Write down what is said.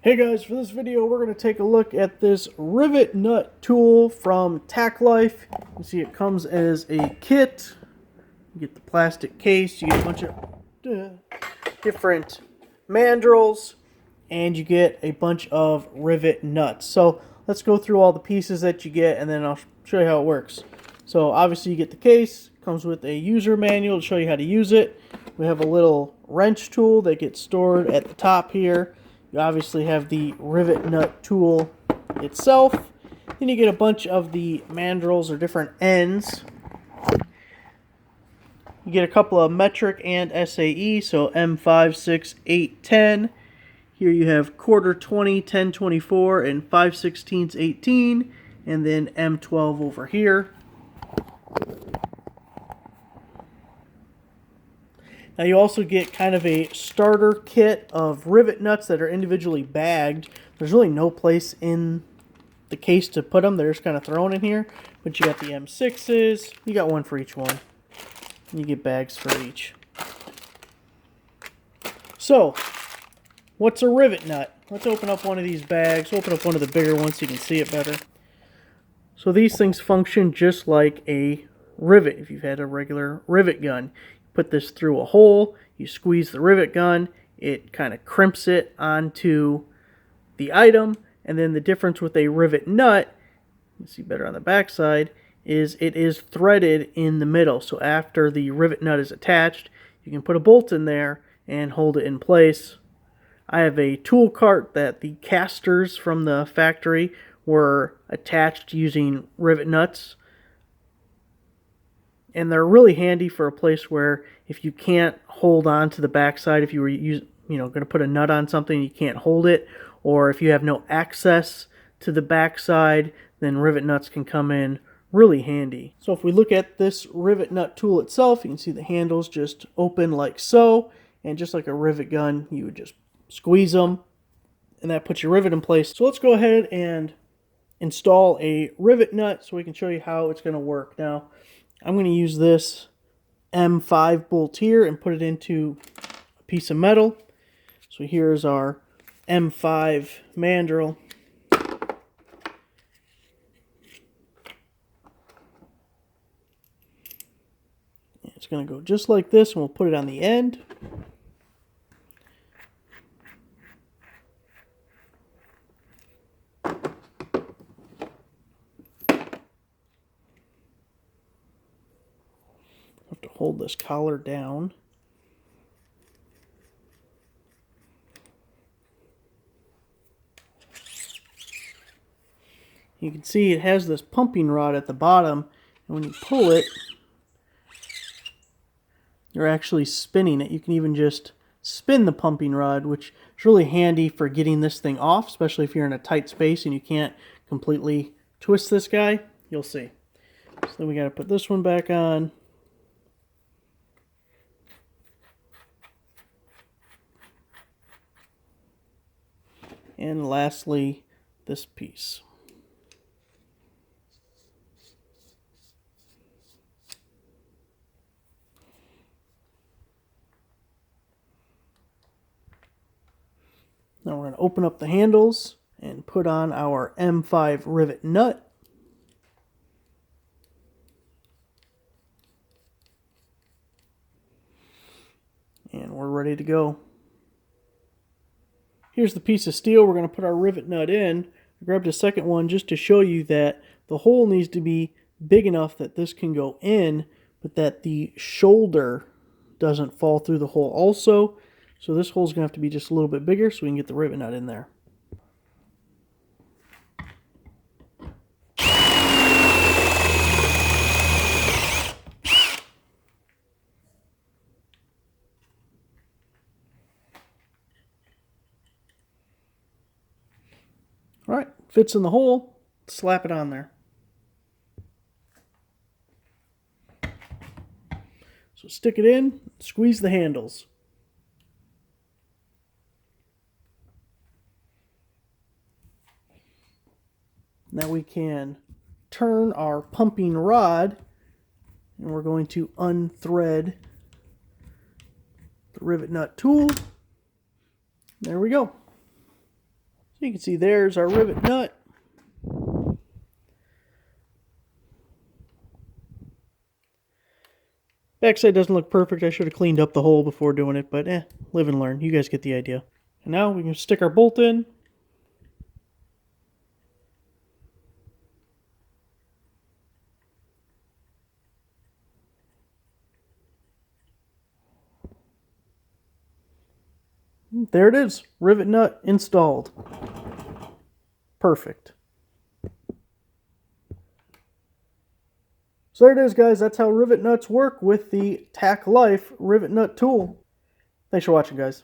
Hey guys, for this video we're going to take a look at this rivet nut tool from TackLife. You see it comes as a kit. You get the plastic case, you get a bunch of different mandrels, and you get a bunch of rivet nuts. So let's go through all the pieces that you get and then I'll show you how it works. So obviously you get the case, comes with a user manual to show you how to use it. We have a little wrench tool that gets stored at the top here. You obviously have the rivet nut tool itself. Then you get a bunch of the mandrels or different ends. You get a couple of metric and SAE, so M5, 6, 8, 10. Here you have quarter 20, 10, 24, and 5/16, 18, and then M12 over here. Now you also get kind of a starter kit of rivet nuts that are individually bagged. There's really no place in the case to put them. They're just kind of thrown in here. But you got the M6s. You got one for each one. And you get bags for each. So, what's a rivet nut? Let's open up one of these bags. Open up one of the bigger ones so you can see it better. So these things function just like a rivet if you've had a regular rivet gun. Put this through a hole, you squeeze the rivet gun, it kind of crimps it onto the item, and then the difference with a rivet nut, you can see better on the back side, is it is threaded in the middle. So after the rivet nut is attached, you can put a bolt in there and hold it in place. I have a tool cart that the casters from the factory were attached using rivet nuts. And they're really handy for a place where if you can't hold on to the backside, if you were going to put a nut on something, you can't hold it, or if you have no access to the backside, then rivet nuts can come in really handy. So if we look at this rivet nut tool itself, you can see the handles just open like so, and just like a rivet gun, you would just squeeze them, and that puts your rivet in place. So let's go ahead and install a rivet nut so we can show you how it's going to work. Now, I'm going to use this M5 bolt here and put it into a piece of metal. So here's our M5 mandrel. It's going to go just like this, and we'll put it on the end. Have to hold this collar down. You can see it has this pumping rod at the bottom, and when you pull it, you're actually spinning it. You can even just spin the pumping rod, which is really handy for getting this thing off, especially if you're in a tight space and you can't completely twist this guy. You'll see. So then we got to put this one back on. And lastly, this piece. Now we're going to open up the handles and put on our M5 rivet nut. And we're ready to go. Here's the piece of steel we're going to put our rivet nut in. I grabbed a second one just to show you that the hole needs to be big enough that this can go in, but that the shoulder doesn't fall through the hole also. So this hole's going to have to be just a little bit bigger so we can get the rivet nut in there. Alright, fits in the hole, slap it on there. So stick it in, squeeze the handles. Now we can turn our pumping rod, and we're going to unthread the rivet nut tool. There we go. you can see there's our rivet nut. Backside doesn't look perfect. I should have cleaned up the hole before doing it, but live and learn. You guys get the idea. And now we can stick our bolt in. There it is. Rivet nut installed. Perfect. So there it is, guys. That's how rivet nuts work with the TackLife rivet nut tool. Thanks for watching, guys.